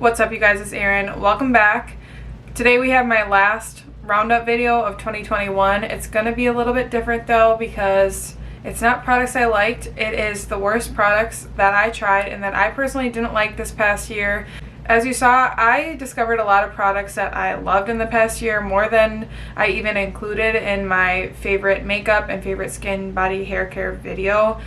What's up, you guys? It's Erin. Welcome back. Today we have my last roundup video of 2021. It's gonna be a little bit different though because it's not products I liked. It is the worst products that I tried and that I personally didn't like this past year. As you saw, I discovered a lot of products that I loved in the past year, more than I even included in my favorite makeup and favorite skin, body, hair care video.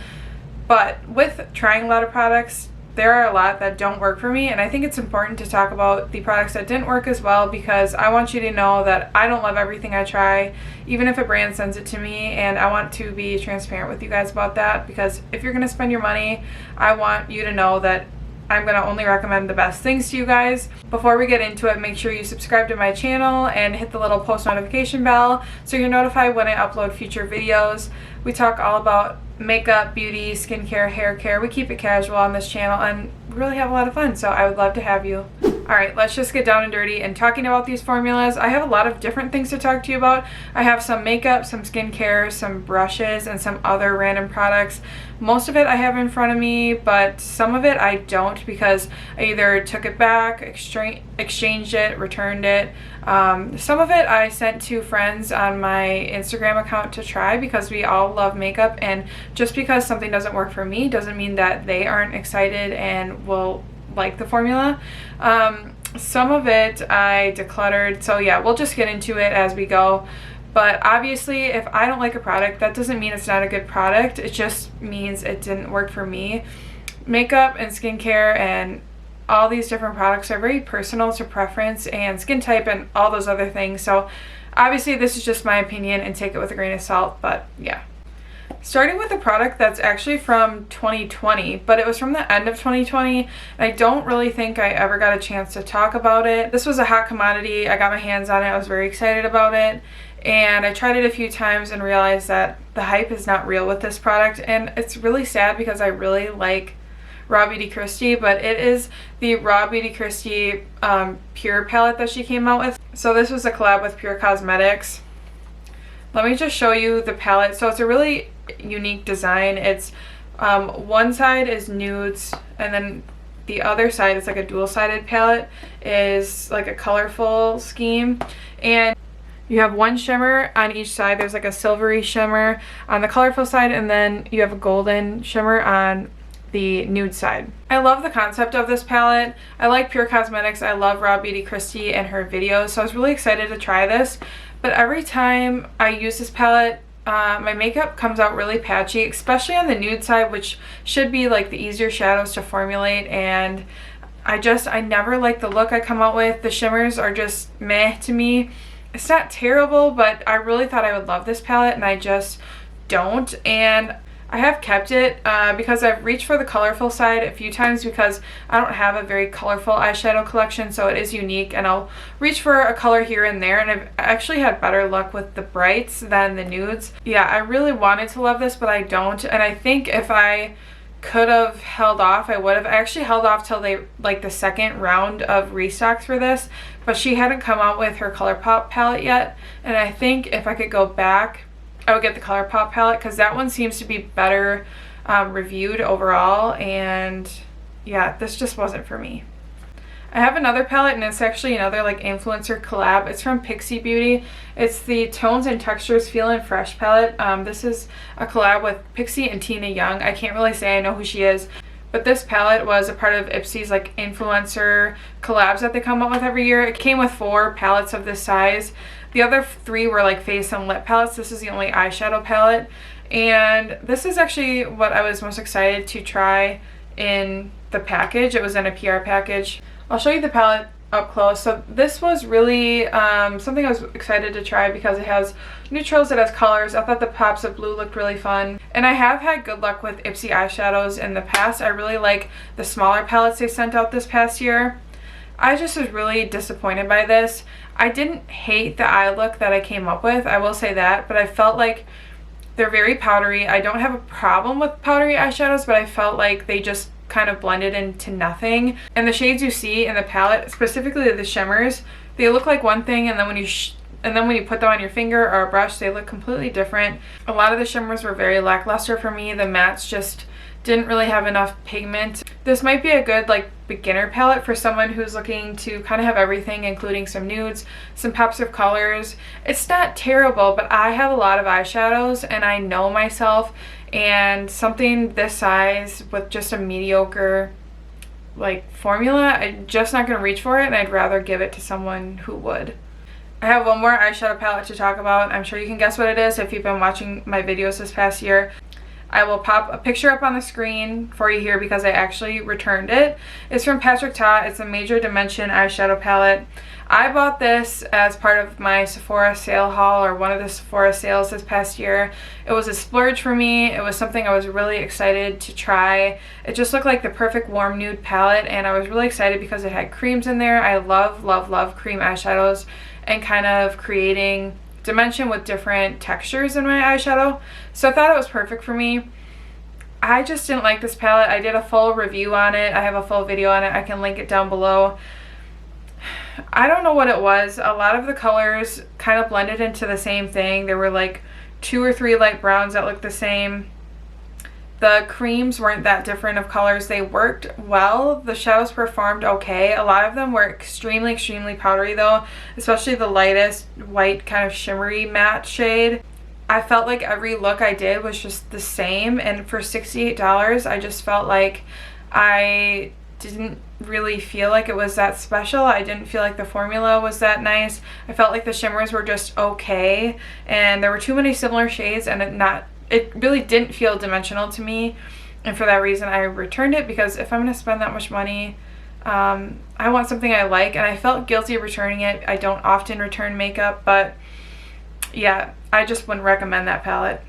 But with trying a lot of products, there are a lot that don't work for me, and I think it's important to talk about the products that didn't work as well, because I want you to know that I don't love everything I try, even if a brand sends it to me, and I want to be transparent with you guys about that, because if you're going to spend your money, I want you to know that I'm going to only recommend the best things to you guys. Before we get into it, make sure you subscribe to my channel and hit the little post notification bell so you're notified when I upload future videos. We talk all about makeup, beauty, skincare, hair care. We keep it casual on this channel and really have a lot of fun, so I would love to have you. Alright, let's just get down and dirty and talking about these formulas. I have a lot of different things to talk to you about. I have some makeup, some skincare, some brushes, and some other random products. Most of it I have in front of me, but some of it I don't, because I either took it back, exchanged it, returned it. Some of it I sent to friends on my Instagram account to try, because we all love makeup, and just because something doesn't work for me doesn't mean that they aren't excited and will like the formula. Some of it I decluttered, so yeah, we'll just get into it as we go. But obviously, if I don't like a product, that doesn't mean it's not a good product. It just means it didn't work for me. Makeup and skincare and all these different products are very personal to preference and skin type and all those other things. So obviously this is just my opinion and take it with a grain of salt, but yeah. Starting with a product that's actually from 2020, but it was from the end of 2020, and I don't really think I ever got a chance to talk about it. This was a hot commodity. I got my hands on it. I was very excited about it, and I tried it a few times and realized that the hype is not real with this product, and it's really sad because I really like Raw Beauty Kristi, but it is the Raw Beauty Kristi Pure palette that she came out with. So this was a collab with Pure Cosmetics. Let me just show you the palette. So it's a really unique design. It's one side is nudes, and then the other side is like a dual-sided palette, is like a colorful scheme, and you have one shimmer on each side. There's like a silvery shimmer on the colorful side, and then you have a golden shimmer on the nude side. I love the concept of this palette. I like Pure Cosmetics. I love Raw Beauty Kristi and her videos, so I was really excited to try this. But every time I use this palette, my makeup comes out really patchy, especially on the nude side, which should be like the easier shadows to formulate, and I never like the look I come out with. The shimmers are just meh to me. It's not terrible, but I really thought I would love this palette, and I just don't. And I have kept it because I've reached for the colorful side a few times, because I don't have a very colorful eyeshadow collection, so it is unique, and I'll reach for a color here and there, and I've actually had better luck with the brights than the nudes. Yeah, I really wanted to love this, but I don't, and I think if I could have held off, I would have. I actually held off till the second round of restocks for this, but she hadn't come out with her ColourPop palette yet, and I think if I could go back, I would get the ColourPop palette, because that one seems to be better reviewed overall, and yeah, this just wasn't for me. I have another palette, and it's actually another like influencer collab. It's from Pixie Beauty. It's the Tones and Textures Feelin' Fresh palette. This is a collab with Pixie and Tina Young. I can't really say I know who she is, but this palette was a part of Ipsy's like influencer collabs that they come out with every year. It came with 4 palettes of this size. The other 3 were like face and lip palettes. This is the only eyeshadow palette. And this is actually what I was most excited to try in the package. It was in a PR package. I'll show you the palette up close. So this was really something I was excited to try because it has neutrals, it has colors. I thought the pops of blue looked really fun. And I have had good luck with Ipsy eyeshadows in the past. I really like the smaller palettes they sent out this past year. I just was really disappointed by this. I didn't hate the eye look that I came up with, I will say that, but I felt like they're very powdery. I don't have a problem with powdery eyeshadows, but I felt like they just kind of blended into nothing. And the shades you see in the palette, specifically the shimmers, they look like one thing, and then when you put them on your finger or a brush, they look completely different. A lot of the shimmers were very lackluster for me. The mattes just didn't really have enough pigment. This might be a good like beginner palette for someone who's looking to kind of have everything, including some nudes, some pops of colors. It's not terrible, but I have a lot of eyeshadows and I know myself, and something this size with just a mediocre like formula, I'm just not going to reach for it, and I'd rather give it to someone who would. I have one more eyeshadow palette to talk about. I'm sure you can guess what it is if you've been watching my videos this past year. I will pop a picture up on the screen for you here because I actually returned it. It's from Pacifica. It's a Major Dimension eyeshadow palette. I bought this as part of my Sephora sale haul, or one of the Sephora sales this past year. It was a splurge for me. It was something I was really excited to try. It just looked like the perfect warm nude palette, and I was really excited because it had creams in there. I love, love, love cream eyeshadows and kind of creating dimension with different textures in my eyeshadow. So I thought it was perfect for me. I just didn't like this palette. I did a full review on it. I have a full video on it. I can link it down below. I don't know what it was. A lot of the colors kind of blended into the same thing. There were like 2 or 3 light browns that looked the same. The creams weren't that different of colors. They worked well. The shadows performed okay. A lot of them were extremely, extremely powdery though, especially the lightest white kind of shimmery matte shade. I felt like every look I did was just the same, and for $68, I just felt like I didn't really feel like it was that special. I didn't feel like the formula was that nice. I felt like the shimmers were just okay, and there were too many similar shades, and it really didn't feel dimensional to me, and for that reason I returned it, because if I'm going to spend that much money, I want something I like, and I felt guilty returning it. I don't often return makeup, but yeah, I just wouldn't recommend that palette.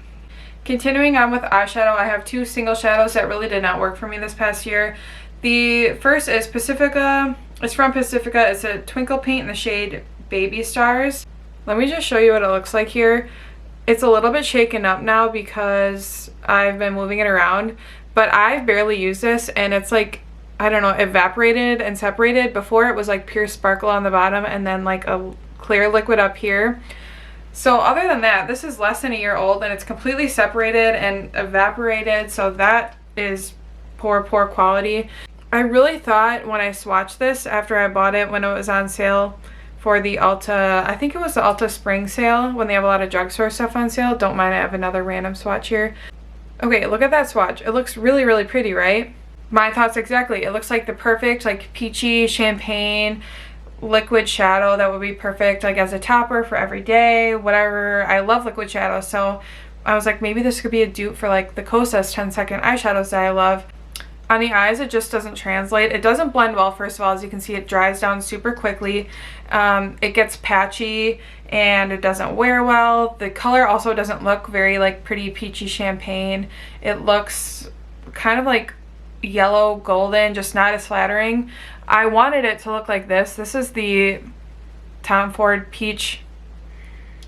Continuing on with eyeshadow, I have 2 single shadows that really did not work for me this past year. The first is Pacifica. It's from Pacifica. It's a twinkle paint in the shade Baby Stars. Let me just show you what it looks like here. It's a little bit shaken up now because I've been moving it around, but I've barely used this, and it's like, I don't know, evaporated and separated. Before it was like pure sparkle on the bottom and then like a clear liquid up here. So other than that, this is less than a year old, and it's completely separated and evaporated, so that is poor quality. I really thought when I swatched this after I bought it when it was on sale for the Ulta, I think it was the Ulta spring sale, when they have a lot of drugstore stuff on sale. Don't mind, I have another random swatch here. Okay, look at that swatch. It looks really, really pretty, right? My thoughts exactly. It looks like the perfect like peachy champagne liquid shadow that would be perfect like as a topper for every day, whatever. I love liquid shadows, so I was like, maybe this could be a dupe for like the Kosas 10-second eyeshadows that I love. On the eyes, it just doesn't translate. It doesn't blend well, first of all. As you can see, it dries down super quickly. It gets patchy and it doesn't wear well. The color also doesn't look very like pretty peachy champagne. It looks kind of like yellow golden, just not as flattering. I wanted it to look like this. This is the Tom Ford Peach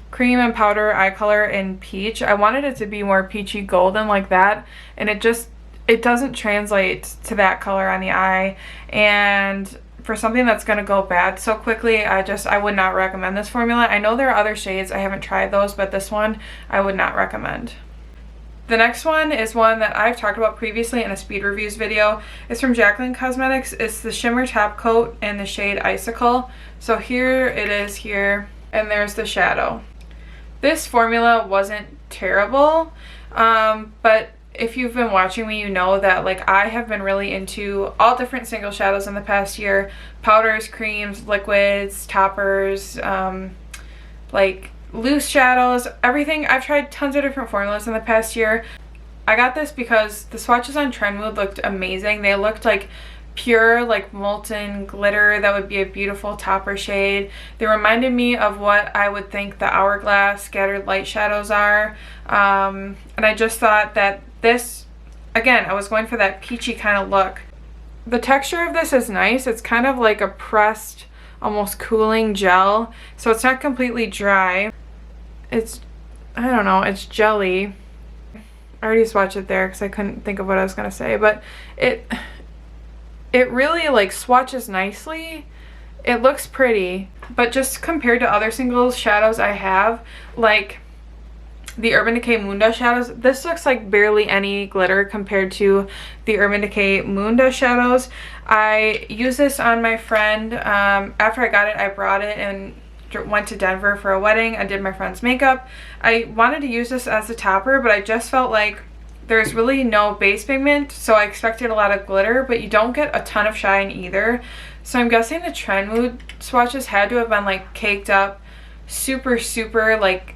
Cream and Powder eye color in peach. I wanted it to be more peachy golden like that, and it doesn't translate to that color on the eye. And for something that's going to go bad so quickly, I would not recommend this formula. I know there are other shades, I haven't tried those, but this one I would not recommend. The next one is one that I've talked about previously in a speed reviews video. It's from Jaclyn Cosmetics. It's the shimmer top coat in the shade Icicle. So here it is here, and there's the shadow. This formula wasn't terrible, but if you've been watching me, you know that like I have been really into all different single shadows in the past year. Powders, creams, liquids, toppers, like loose shadows, everything. I've tried tons of different formulas in the past year. I got this because the swatches on Trendmood looked amazing. They looked like pure like molten glitter that would be a beautiful topper shade. They reminded me of what I would think the Hourglass scattered light shadows are, and I just thought that this, again, I was going for that peachy kind of look. The texture of this is nice. It's kind of like a pressed, almost cooling gel, so it's not completely dry. It's, I don't know, it's jelly. I already swatched it there because I couldn't think of what I was going to say, but it really like swatches nicely. It looks pretty, but just compared to other single shadows I have, like the Urban Decay Moondust shadows. This looks like barely any glitter compared to the Urban Decay Moondust shadows. I used this on my friend. After I got it, I brought it and went to Denver for a wedding. I did my friend's makeup. I wanted to use this as a topper, but I just felt like there's really no base pigment, so I expected a lot of glitter, but you don't get a ton of shine either. So I'm guessing the Trend Mood swatches had to have been like caked up super like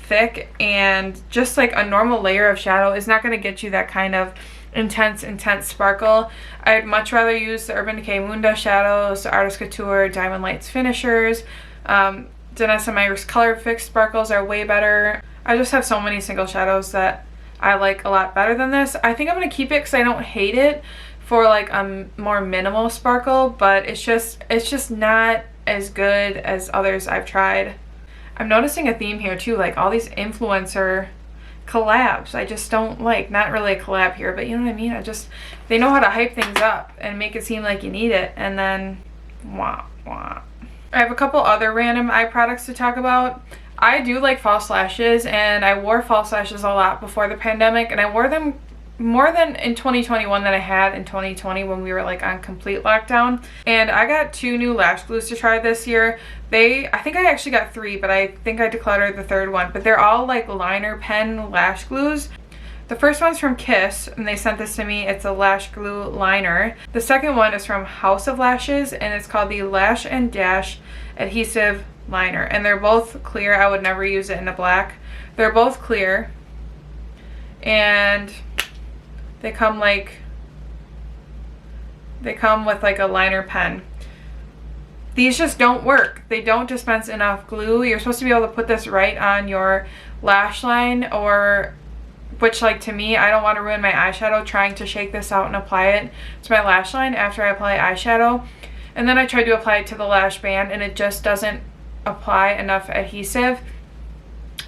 thick, and just like a normal layer of shadow is not going to get you that kind of intense sparkle. I'd much rather use the Urban Decay Moondust shadows, the Artist Couture Diamond Lights finishers. Danessa Myricks Color Fix sparkles are way better. I just have so many single shadows that I like a lot better than this. I think I'm going to keep it because I don't hate it for like a more minimal sparkle, but it's just not as good as others I've tried. I'm noticing a theme here too, like all these influencer collabs. I just don't like, not really a collab here, but you know what I mean? They know how to hype things up and make it seem like you need it, and then wah wah. I have a couple other random eye products to talk about. I do like false lashes, and I wore false lashes a lot before the pandemic, and I wore them more than in 2021 than I had in 2020 when we were like on complete lockdown. And I got 2 new lash glues to try this year. I think I actually got 3, but I think I decluttered the 3rd one, but they're all like liner pen lash glues. The first one's from Kiss, and they sent this to me. It's a lash glue liner. The second one is from House of Lashes, and it's called the Lash and Dash Adhesive Liner, and they're both clear. I would never use it in a black. They're both clear, and they come with like a liner pen. These just don't work. They don't dispense enough glue. You're supposed to be able to put this right on your lash line, or which, like, to me, I don't want to ruin my eyeshadow trying to shake this out and apply it to my lash line after I apply eyeshadow. And then I tried to apply it to the lash band, and it just doesn't apply enough adhesive.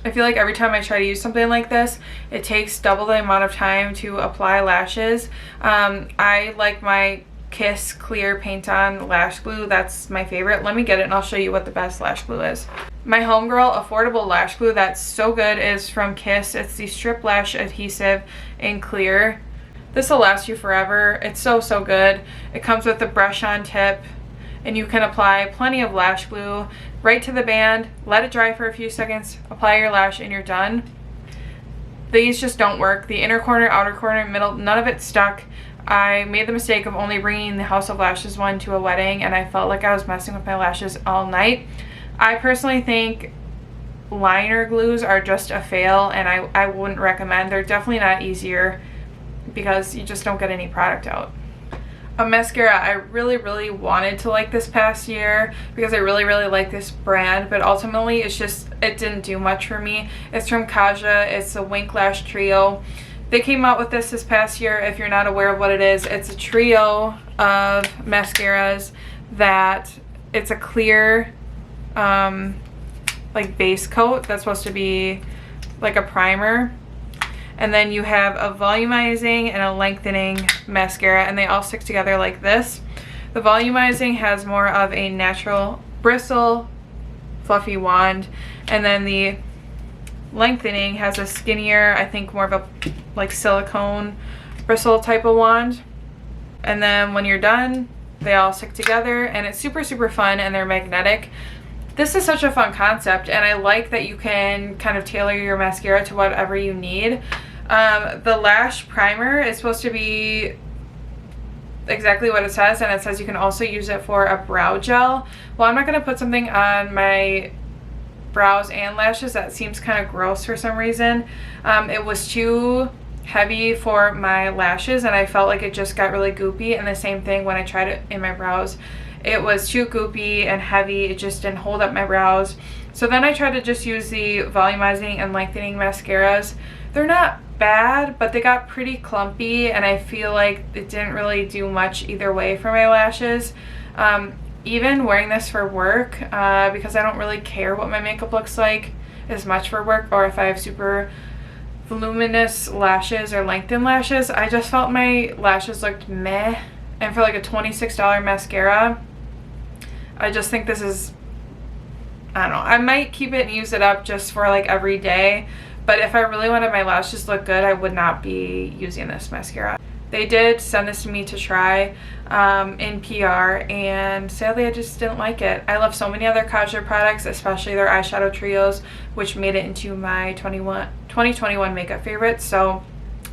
I feel like every time I try to use something like this, it takes double the amount of time to apply lashes. I like my Kiss Clear Paint On Lash Glue. That's my favorite. Let me get it and I'll show you what the best lash glue is. My homegirl affordable lash glue that's so good is from Kiss. It's the Strip Lash Adhesive in Clear. This will last you forever. It's so good. It comes with a brush on tip, and you can apply plenty of lash glue right to the band, let it dry for a few seconds, apply your lash, and you're done. These just don't work. The inner corner, outer corner, middle, none of it stuck. I made the mistake of only bringing the House of Lashes one to a wedding, and I felt like I was messing with my lashes all night. I personally think liner glues are just a fail, and I wouldn't recommend. They're definitely not easier because you just don't get any product out. A mascara I really wanted to like this past year because I really like this brand, but ultimately it didn't do much for me. It's from Kaja. It's a Wink Lash Trio. They came out with this past year. If you're not aware of what it is, it's a trio of mascaras that it's a clear like base coat that's supposed to be like a primer, and then you have a volumizing and a lengthening mascara, and they all stick together like this. The volumizing has more of a natural bristle fluffy wand, and then the lengthening has a skinnier, I think more of a like silicone bristle type of wand. And then when you're done, they all stick together, and it's super fun, and they're magnetic. This is such a fun concept, and I like that you can kind of tailor your mascara to whatever you need. The lash primer is supposed to be exactly what it says, and it says you can also use it for a brow gel. Well, I'm not going to put something on my brows and lashes. That seems kind of gross for some reason. It was too heavy for my lashes, and I felt like it just got really goopy, and the same thing when I tried it in my brows. It was too goopy and heavy. It just didn't hold up my brows. So then I tried to just use the volumizing and lengthening mascaras. They're not bad, but they got pretty clumpy, and I feel like it didn't really do much either way for my lashes. Even wearing this for work, because I don't really care what my makeup looks like as much for work, or if I have super voluminous lashes or lengthened lashes, I just felt my lashes looked meh. And for like a $26 mascara, I just think this is, I don't know, I might keep it and use it up just for like every day, but if I really wanted my lashes to look good, I would not be using this mascara. They did send this to me to try in PR, and sadly I just didn't like it. I love so many other Kajal products, especially their eyeshadow trios, which made it into my 2021 makeup favorites. So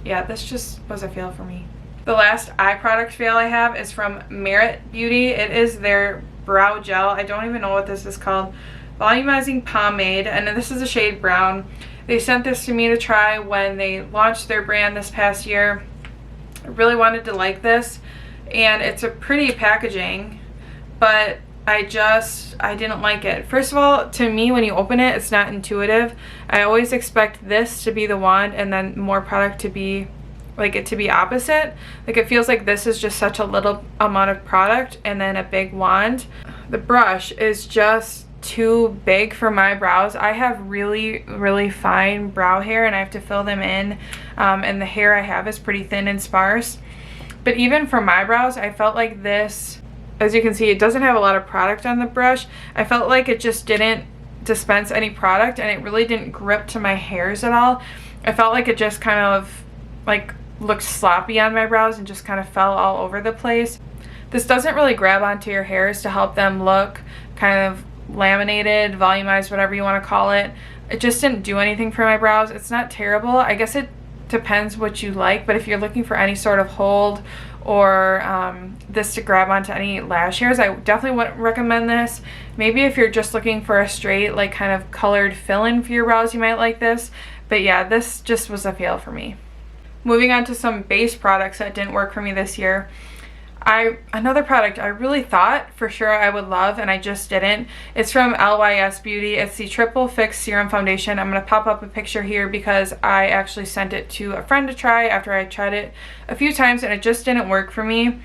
yeah, this just was a fail for me. The last eye product fail I have is from Merit Beauty. It is their brow gel. I don't even know what this is called. Volumizing pomade, and this is the shade brown. They sent this to me to try when they launched their brand this past year. I really wanted to like this, and it's a pretty packaging, but I didn't like it. First of all, to me, when you open it, it's not intuitive. I always expect this to be the wand and then more product to be like it to be opposite. Like, it feels like this is just such a little amount of product and then a big wand. The brush is just too big for my brows. I have really fine brow hair, and I have to fill them in, and the hair I have is pretty thin and sparse. But even for my brows, I felt like this, as you can see, it doesn't have a lot of product on the brush. I felt like it just didn't dispense any product, and it really didn't grip to my hairs at all. I felt like it just kind of like looked sloppy on my brows and just kind of fell all over the place. This doesn't really grab onto your hairs to help them look kind of laminated, volumized, whatever you want to call it. It just didn't do anything for my brows. It's not terrible. I guess it depends what you like, but if you're looking for any sort of hold or this to grab onto any lash hairs, I definitely wouldn't recommend this. Maybe if you're just looking for a straight, like, kind of colored fill-in for your brows, you might like this. But yeah, this just was a fail for me. Moving on to some base products that didn't work for me this year. Another product I really thought for sure I would love, and I just didn't. It's from LYS Beauty. It's the Triple Fix Serum Foundation. I'm going to pop up a picture here because I actually sent it to a friend to try after I tried it a few times and it just didn't work for me.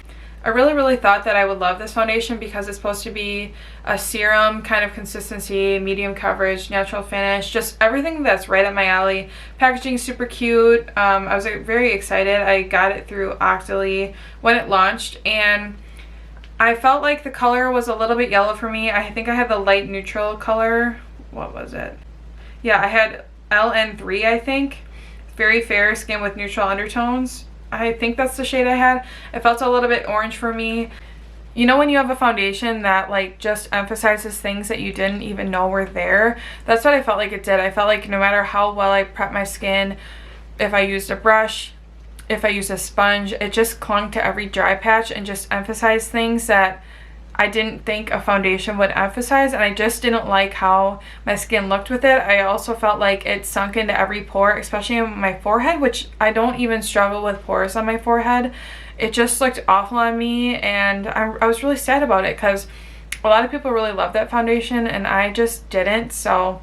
I really thought that I would love this foundation because it's supposed to be a serum kind of consistency, medium coverage, natural finish, just everything that's right up my alley. Packaging super cute. I was very excited. I got it through Octoly when it launched, and I felt like the color was a little bit yellow for me. I think I had the light neutral color. What was it? Yeah, I had LN3, I think. Very fair skin with neutral undertones. I think that's the shade I had. It felt a little bit orange for me. You know when you have a foundation that like just emphasizes things that you didn't even know were there? That's what I felt like it did. I felt like no matter how well I prepped my skin, if I used a brush, if I used a sponge, it just clung to every dry patch and just emphasized things that I didn't think a foundation would emphasize, and I just didn't like how my skin looked with it. I also felt like it sunk into every pore, especially on my forehead, which I don't even struggle with pores on my forehead. It just looked awful on me, and I was really sad about it because a lot of people really love that foundation and I just didn't. So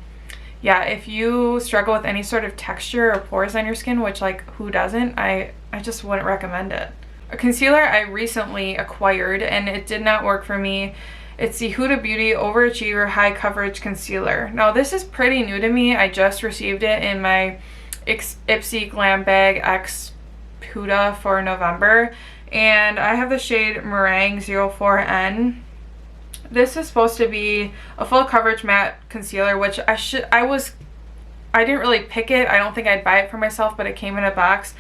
yeah, if you struggle with any sort of texture or pores on your skin, which, like, who doesn't, I just wouldn't recommend it. A concealer I recently acquired and it did not work for me. It's the Huda Beauty Overachiever High Coverage Concealer. Now, this is pretty new to me. I just received it in my Ipsy Glam Bag X Huda for November, and I have the shade Meringue 04N. This is supposed to be a full coverage matte concealer, which I didn't really pick it. I don't think I'd buy it for myself, but it came in a box.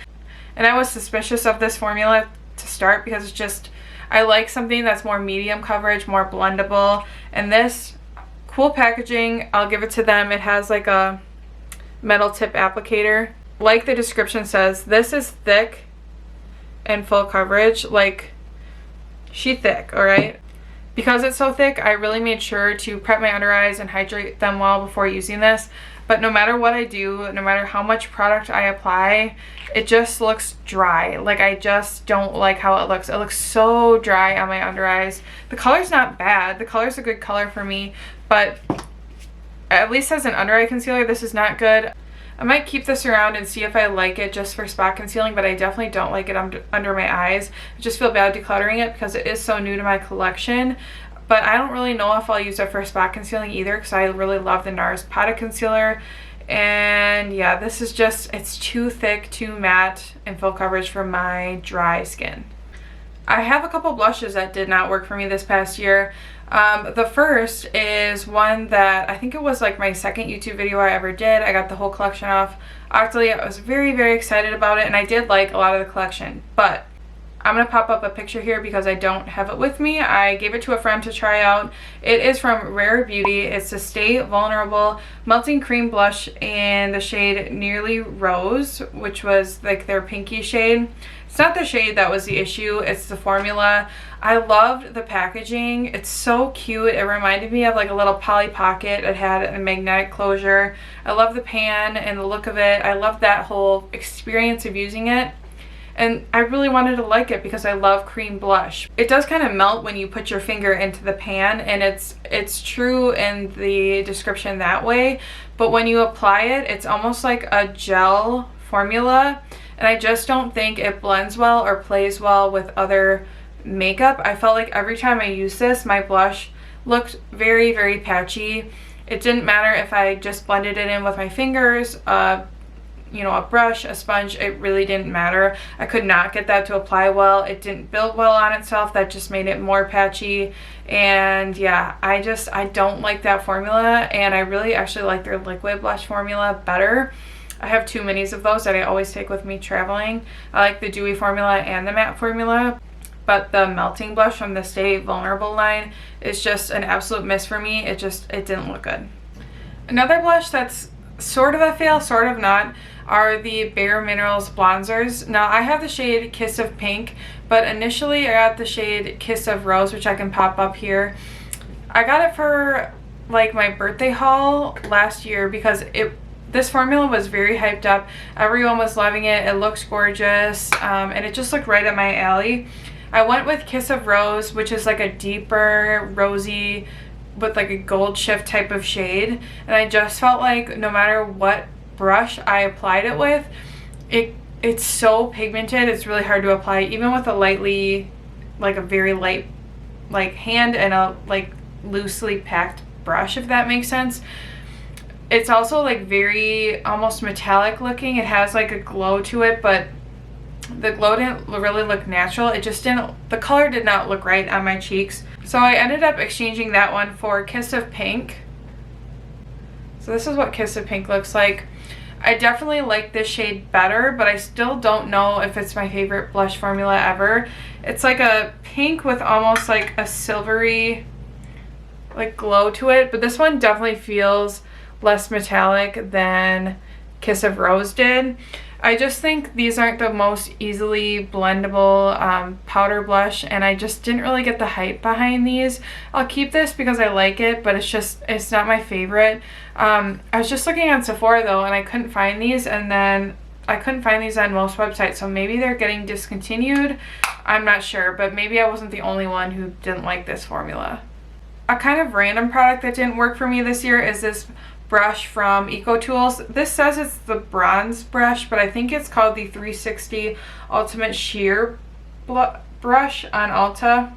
And I was suspicious of this formula to start because it's just, I like something that's more medium coverage, more blendable. And this, cool packaging, I'll give it to them. It has like a metal tip applicator. Like the description says, this is thick and full coverage. Like, she thick, alright? Because it's so thick, I really made sure to prep my under eyes and hydrate them well before using this. But no matter what I do, no matter how much product I apply, it just looks dry. Like, I just don't like how it looks. It looks so dry on my under eyes. The color's not bad. The color's a good color for me, but at least as an under eye concealer, this is not good. I might keep this around and see if I like it just for spot concealing, but I definitely don't like it under my eyes. I just feel bad decluttering it because it is so new to my collection. But I don't really know if I'll use it for spot concealing either because I really love the NARS Potted Concealer. And yeah, this is just, it's too thick, too matte, and full coverage for my dry skin. I have a couple blushes that did not work for me this past year. The first is one that I think it was like my second YouTube video I ever did. I got the whole collection off Octoly. I was very, very excited about it, and I did like a lot of the collection, but I'm going to pop up a picture here because I don't have it with me. I gave it to a friend to try out. It is from Rare Beauty. It's the Stay Vulnerable Melting Cream Blush in the shade Nearly Rose, which was like their pinky shade. It's not the shade that was the issue, it's the formula. I loved the packaging. It's so cute. It reminded me of like a little Polly Pocket. It had a magnetic closure. I love the pan and the look of it. I love that whole experience of using it. And I really wanted to like it because I love cream blush. It does kind of melt when you put your finger into the pan, and it's true in the description that way. But when you apply it, it's almost like a gel formula. And I just don't think it blends well or plays well with other makeup. I felt like every time I used this, my blush looked very, very patchy. It didn't matter if I just blended it in with my fingers, you know, a brush, a sponge, it really didn't matter. I could not get that to apply well. It didn't build well on itself. That just made it more patchy. And yeah, I don't like that formula, and I really actually like their liquid blush formula better. I have 2 minis of those that I always take with me traveling. I like the dewy formula and the matte formula, but the melting blush from the Stay Vulnerable line is just an absolute miss for me. It didn't look good. Another blush that's sort of a fail, sort of not, are the Bare Minerals bronzers. Now I have the shade Kiss of Pink, but initially I got the shade Kiss of Rose, which I can pop up here. I got it for like my birthday haul last year because this formula was very hyped up. Everyone was loving it. It looks gorgeous, and it just looked right up my alley. I went with Kiss of Rose, which is like a deeper rosy with like a gold shift type of shade, and I just felt like no matter what brush I applied it with, it's so pigmented. It's really hard to apply even with a lightly, like a very light like hand and a like loosely packed brush, if that makes sense. It's also like very almost metallic looking. It has like a glow to it, but the glow didn't really look natural. It just didn't, the color did not look right on my cheeks. So I ended up exchanging that one for Kiss of Pink. So this is what Kiss of Pink looks like. I definitely like this shade better, but I still don't know if it's my favorite blush formula ever. It's like a pink with almost like a silvery like glow to it, but this one definitely feels less metallic than Kiss of Rose did. I just think these aren't the most easily blendable powder blush, and I just didn't really get the hype behind these. I'll keep this because I like it, but it's not my favorite. I was just looking on Sephora though, and I couldn't find these, and then I couldn't find these on most websites, so maybe they're getting discontinued. I'm not sure, but maybe I wasn't the only one who didn't like this formula. A kind of random product that didn't work for me this year is this brush from EcoTools. This says it's the bronze brush, but I think it's called the 360 Ultimate Sheer Brush on Ulta.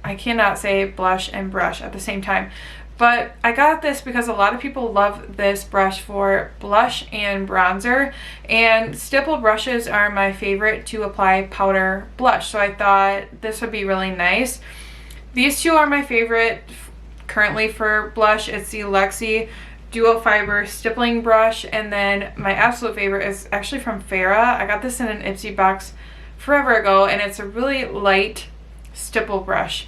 I cannot say blush and brush at the same time. But I got this because a lot of people love this brush for blush and bronzer, and stipple brushes are my favorite to apply powder blush, so I thought this would be really nice. These two are my favorite currently for blush. It's the Lexi Duo Fiber Stippling Brush, and then my absolute favorite is actually from Farrah. I got this in an Ipsy box forever ago, and it's a really light stipple brush.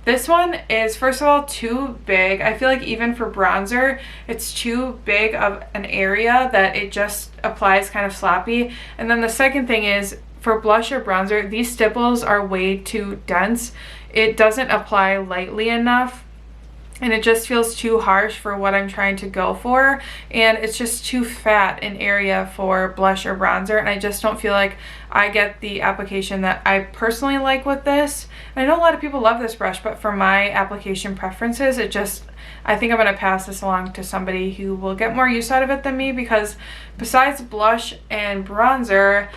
This one is, first of all, too big. I feel like even for bronzer, it's too big of an area that it just applies kind of sloppy. And then the second thing is, for blush or bronzer, these stipples are way too dense. It doesn't apply lightly enough, and it just feels too harsh for what I'm trying to go for, and it's just too fat an area for blush or bronzer, and I just don't feel like I get the application that I personally like with this. And I know a lot of people love this brush, but for my application preferences, I think I'm going to pass this along to somebody who will get more use out of it than me, because besides blush and bronzer,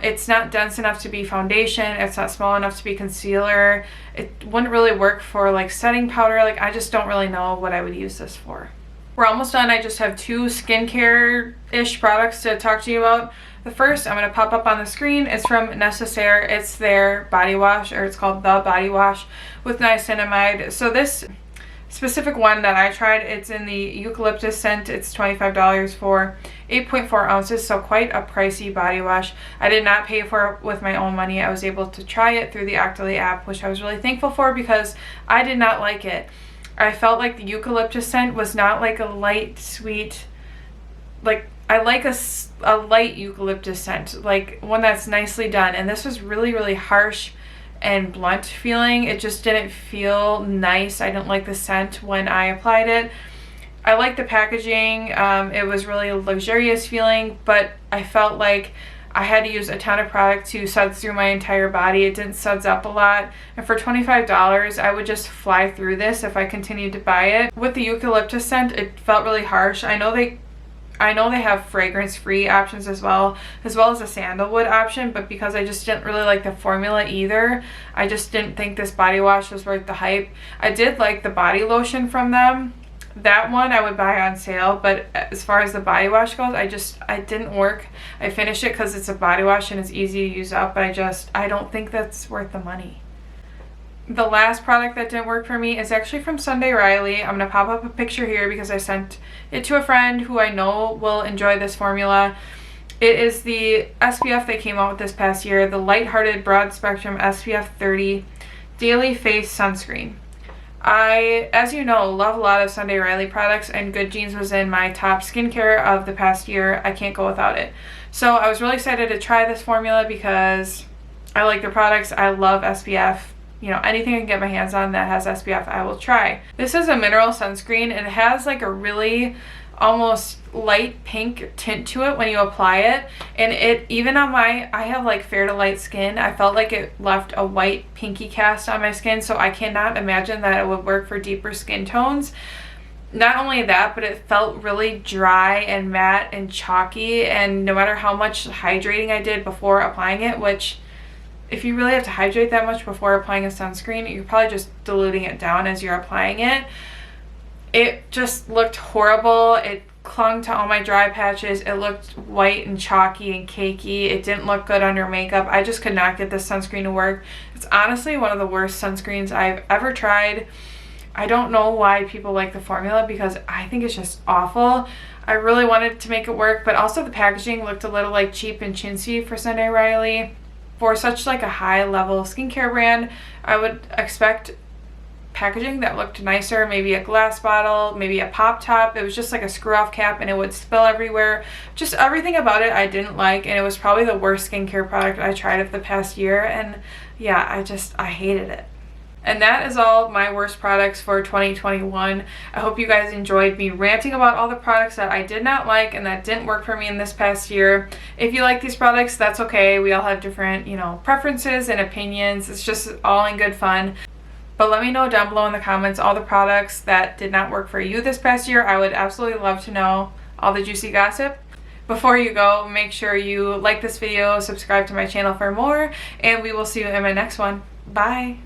it's not dense enough to be foundation, it's not small enough to be concealer. It wouldn't really work for like setting powder. Like, I just don't really know what I would use this for. We're almost done. I just have 2 skincare-ish products to talk to you about. The first, I'm going to pop up on the screen. It's from Necessaire. It's their body wash, or it's called the body wash with niacinamide. So this specific one that I tried, it's in the eucalyptus scent. It's $25 for 8.4 ounces, so quite a pricey body wash. I did not pay for it with my own money. I was able to try it through the Icicle app, which I was really thankful for because I did not like it. I felt like the eucalyptus scent was not like a light, sweet, like I like a light eucalyptus scent, like one that's nicely done, and this was really, really harsh and blunt feeling. It just didn't feel nice. I didn't like the scent when I applied it. I like the packaging. It was really luxurious feeling, but I felt like I had to use a ton of product to suds through my entire body. It didn't suds up a lot, and for $25 I would just fly through this if I continued to buy it. With the eucalyptus scent, it felt really harsh. I know they have fragrance-free options as well as a sandalwood option, but because I just didn't really like the formula either, I just didn't think this body wash was worth the hype. I did like the body lotion from them. That one I would buy on sale, but as far as the body wash goes, I didn't work. I finished it because it's a body wash and it's easy to use up, but I don't think that's worth the money. The last product that didn't work for me is actually from Sunday Riley. I'm going to pop up a picture here because I sent it to a friend who I know will enjoy this formula. It is the SPF they came out with this past year, the Lighthearted Broad Spectrum SPF 30 Daily Face Sunscreen. I, as you know, love a lot of Sunday Riley products, and Good Genes was in my top skincare of the past year. I can't go without it. So I was really excited to try this formula because I like their products. I love SPF. You know, anything I can get my hands on that has SPF, I will try. This is a mineral sunscreen, and it has like a really almost light pink tint to it when you apply it. And it, even on I have like fair to light skin, I felt like it left a white pinky cast on my skin, so I cannot imagine that it would work for deeper skin tones. Not only that, but it felt really dry and matte and chalky, and no matter how much hydrating I did before applying it, which if you really have to hydrate that much before applying a sunscreen, you're probably just diluting it down as you're applying it. It just looked horrible. It clung to all my dry patches. It looked white and chalky and cakey. It didn't look good under makeup. I just could not get this sunscreen to work. It's honestly one of the worst sunscreens I've ever tried. I don't know why people like the formula because I think it's just awful. I really wanted to make it work, but also the packaging looked a little like cheap and chintzy for Sunday Riley. For such like a high level skincare brand, I would expect packaging that looked nicer, maybe a glass bottle, maybe a pop top. It was just like a screw off cap and it would spill everywhere. Just everything about it I didn't like, and it was probably the worst skincare product I tried of the past year, and yeah, I hated it. And that is all my worst products for 2021. I hope you guys enjoyed me ranting about all the products that I did not like and that didn't work for me in this past year. If you like these products, that's okay. We all have different, preferences and opinions. It's just all in good fun. But let me know down below in the comments all the products that did not work for you this past year. I would absolutely love to know all the juicy gossip. Before you go, make sure you like this video, subscribe to my channel for more, and we will see you in my next one. Bye!